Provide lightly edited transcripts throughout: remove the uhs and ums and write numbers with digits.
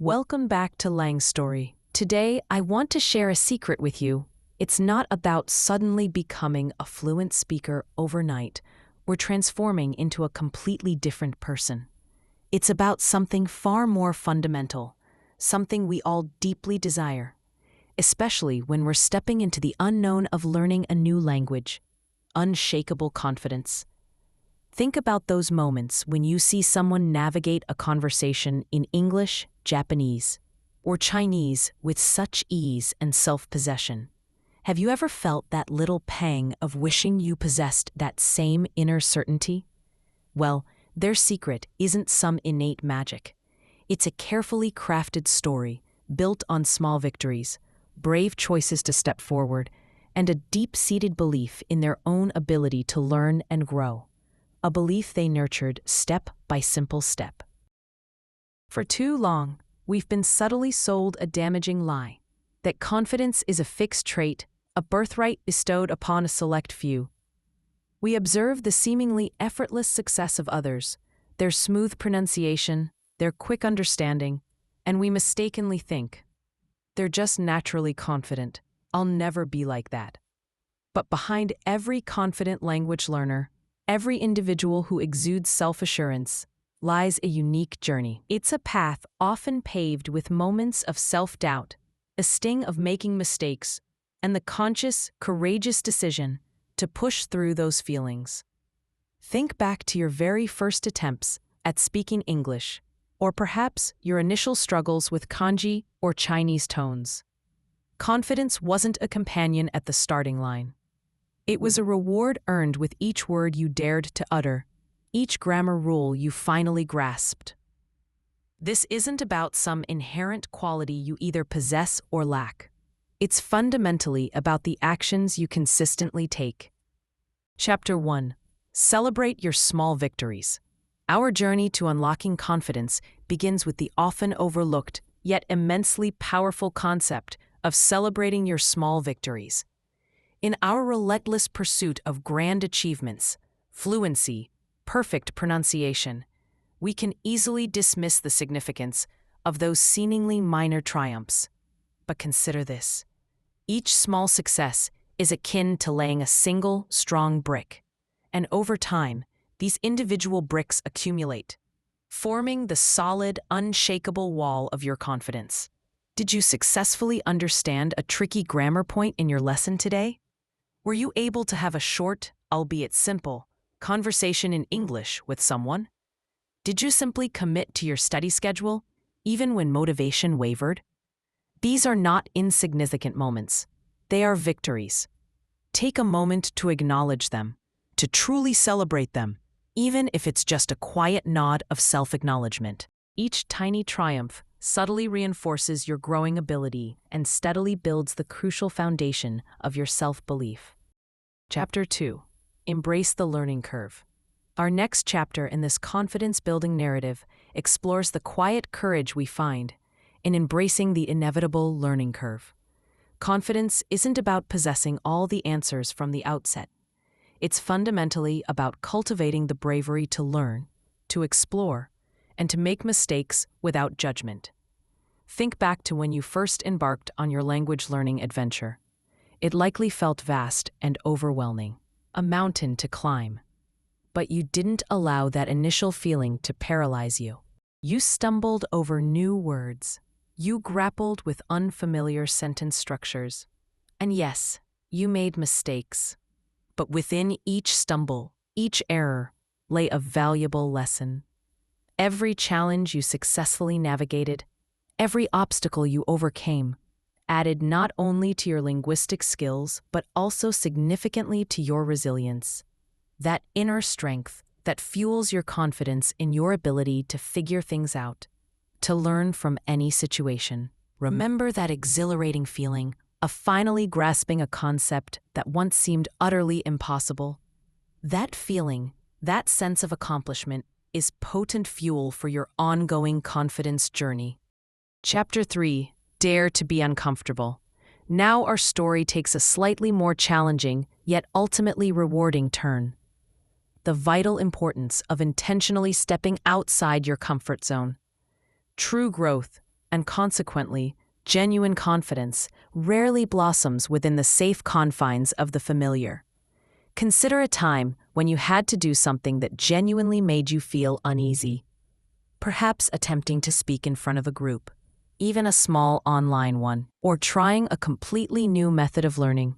Welcome back to LangStory. Today, I want to share a secret with you. It's not about suddenly becoming a fluent speaker overnight or transforming into a completely different person. It's about something far more fundamental, something we all deeply desire, especially when we're stepping into the unknown of learning a new language: unshakable confidence. Think about those moments when you see someone navigate a conversation in English, Japanese, or Chinese with such ease and self-possession. Have you ever felt that little pang of wishing you possessed that same inner certainty? Well, their secret isn't some innate magic. It's a carefully crafted story built on small victories, brave choices to step forward, and a deep-seated belief in their own ability to learn and grow. A belief they nurtured step by simple step. For too long, we've been subtly sold a damaging lie: that confidence is a fixed trait, a birthright bestowed upon a select few. We observe the seemingly effortless success of others, their smooth pronunciation, their quick understanding, and we mistakenly think, they're just naturally confident. I'll never be like that. But behind every confident language learner, every individual who exudes self-assurance, lies a unique journey. It's a path often paved with moments of self-doubt, a sting of making mistakes, and the conscious, courageous decision to push through those feelings. Think back to your very first attempts at speaking English, or perhaps your initial struggles with kanji or Chinese tones. Confidence wasn't a companion at the starting line. It was a reward earned with each word you dared to utter, each grammar rule you finally grasped. This isn't about some inherent quality you either possess or lack. It's fundamentally about the actions you consistently take. Chapter 1. Celebrate your small victories. Our journey to unlocking confidence begins with the often overlooked, yet immensely powerful concept of celebrating your small victories. In our relentless pursuit of grand achievements, fluency, perfect pronunciation, we can easily dismiss the significance of those seemingly minor triumphs. But consider this: each small success is akin to laying a single, strong brick, and over time, these individual bricks accumulate, forming the solid, unshakable wall of your confidence. Did you successfully understand a tricky grammar point in your lesson today? Were you able to have a short, albeit simple, conversation in English with someone? Did you simply commit to your study schedule, even when motivation wavered? These are not insignificant moments. They are victories. Take a moment to acknowledge them, to truly celebrate them, even if it's just a quiet nod of self-acknowledgement. Each tiny triumph subtly reinforces your growing ability and steadily builds the crucial foundation of your self-belief. Chapter 2. Embrace the learning curve. Our next chapter in this confidence-building narrative explores the quiet courage we find in embracing the inevitable learning curve. Confidence isn't about possessing all the answers from the outset. It's fundamentally about cultivating the bravery to learn, to explore, and to make mistakes without judgment. Think back to when you first embarked on your language learning adventure. It likely felt vast and overwhelming, a mountain to climb. But you didn't allow that initial feeling to paralyze you. You stumbled over new words. You grappled with unfamiliar sentence structures. And yes, you made mistakes. But within each stumble, each error, lay a valuable lesson. Every challenge you successfully navigated, every obstacle you overcame, added not only to your linguistic skills, but also significantly to your resilience. That inner strength that fuels your confidence in your ability to figure things out, to learn from any situation. Remember that exhilarating feeling of finally grasping a concept that once seemed utterly impossible? That feeling, that sense of accomplishment, is potent fuel for your ongoing confidence journey. Chapter 3. Dare to be uncomfortable. Now our story takes a slightly more challenging, yet ultimately rewarding turn. The vital importance of intentionally stepping outside your comfort zone. True growth, and consequently, genuine confidence rarely blossoms within the safe confines of the familiar. Consider a time when you had to do something that genuinely made you feel uneasy. Perhaps attempting to speak in front of a group, even a small online one, or trying a completely new method of learning.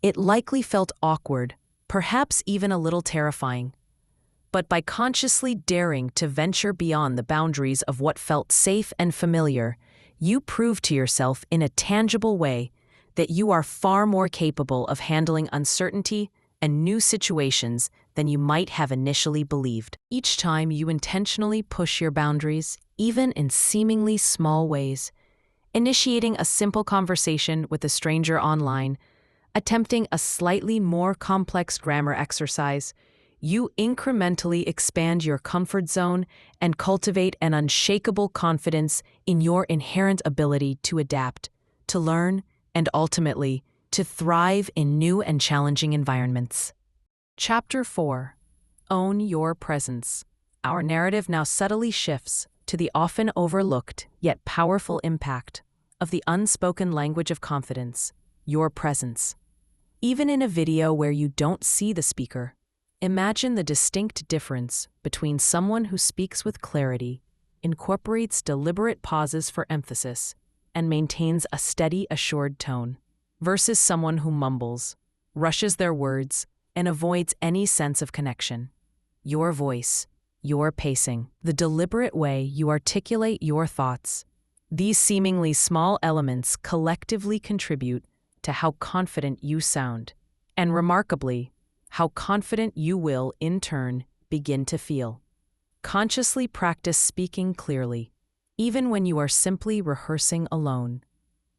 It likely felt awkward, perhaps even a little terrifying. But by consciously daring to venture beyond the boundaries of what felt safe and familiar, you proved to yourself in a tangible way that you are far more capable of handling uncertainty and new situations than you might have initially believed. Each time you intentionally push your boundaries, even in seemingly small ways, initiating a simple conversation with a stranger online, attempting a slightly more complex grammar exercise, you incrementally expand your comfort zone and cultivate an unshakable confidence in your inherent ability to adapt, to learn, and ultimately, to thrive in new and challenging environments. Chapter 4. Own Your Presence. Our narrative now subtly shifts to the often overlooked yet powerful impact of the unspoken language of confidence, your presence. Even in a video where you don't see the speaker, imagine the distinct difference between someone who speaks with clarity, incorporates deliberate pauses for emphasis, and maintains a steady, assured tone, versus someone who mumbles, rushes their words, and avoids any sense of connection. Your voice, your pacing, the deliberate way you articulate your thoughts. These seemingly small elements collectively contribute to how confident you sound, and remarkably, how confident you will, in turn, begin to feel. Consciously practice speaking clearly, even when you are simply rehearsing alone.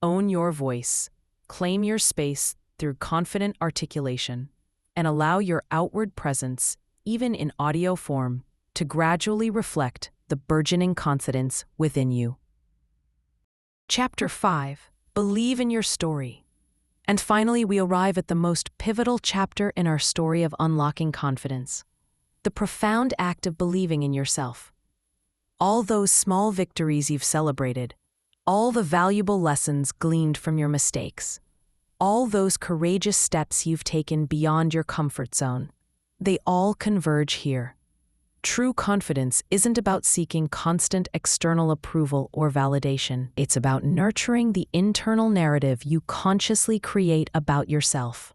Own your voice, claim your space through confident articulation, and allow your outward presence, even in audio form, to gradually reflect the burgeoning confidence within you. Chapter 5. Believe in your story. And finally, we arrive at the most pivotal chapter in our story of unlocking confidence, the profound act of believing in yourself. All those small victories you've celebrated, all the valuable lessons gleaned from your mistakes, all those courageous steps you've taken beyond your comfort zone, they all converge here. True confidence isn't about seeking constant external approval or validation. It's about nurturing the internal narrative you consciously create about yourself.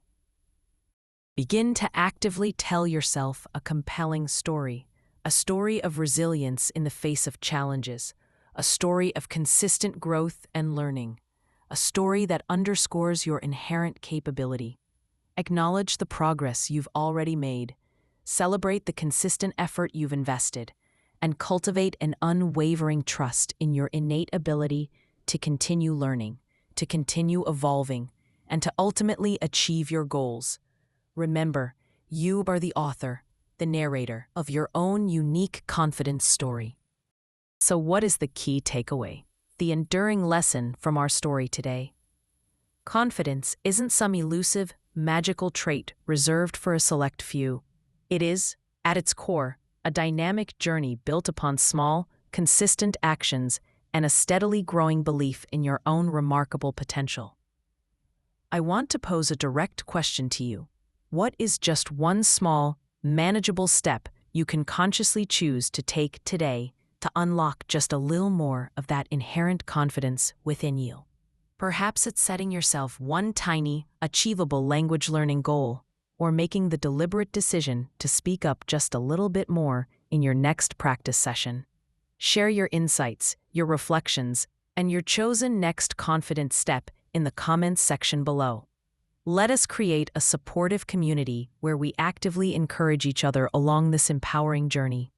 Begin to actively tell yourself a compelling story, a story of resilience in the face of challenges, a story of consistent growth and learning, a story that underscores your inherent capability. Acknowledge the progress you've already made. Celebrate the consistent effort you've invested, and cultivate an unwavering trust in your innate ability to continue learning, to continue evolving, and to ultimately achieve your goals. Remember, you are the author, the narrator of your own unique confidence story. So what is the key takeaway? The enduring lesson from our story today? Confidence isn't some elusive, magical trait reserved for a select few. It is, at its core, a dynamic journey built upon small, consistent actions and a steadily growing belief in your own remarkable potential. I want to pose a direct question to you. What is just one small, manageable step you can consciously choose to take today to unlock just a little more of that inherent confidence within you? Perhaps it's setting yourself one tiny, achievable language learning goal, or making the deliberate decision to speak up just a little bit more in your next practice session. Share your insights, your reflections, and your chosen next confident step in the comments section below. Let us create a supportive community where we actively encourage each other along this empowering journey.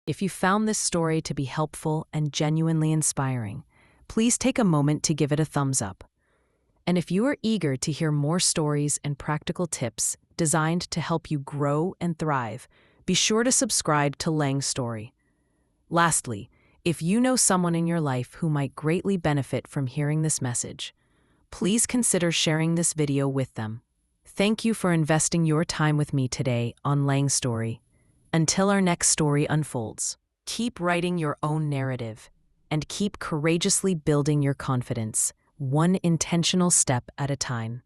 If you found this story to be helpful and genuinely inspiring, please take a moment to give it a thumbs up. And if you are eager to hear more stories and practical tips designed to help you grow and thrive, be sure to subscribe to LangStory. Lastly, if you know someone in your life who might greatly benefit from hearing this message, please consider sharing this video with them. Thank you for investing your time with me today on LangStory. Until our next story unfolds, keep writing your own narrative, and keep courageously building your confidence, one intentional step at a time.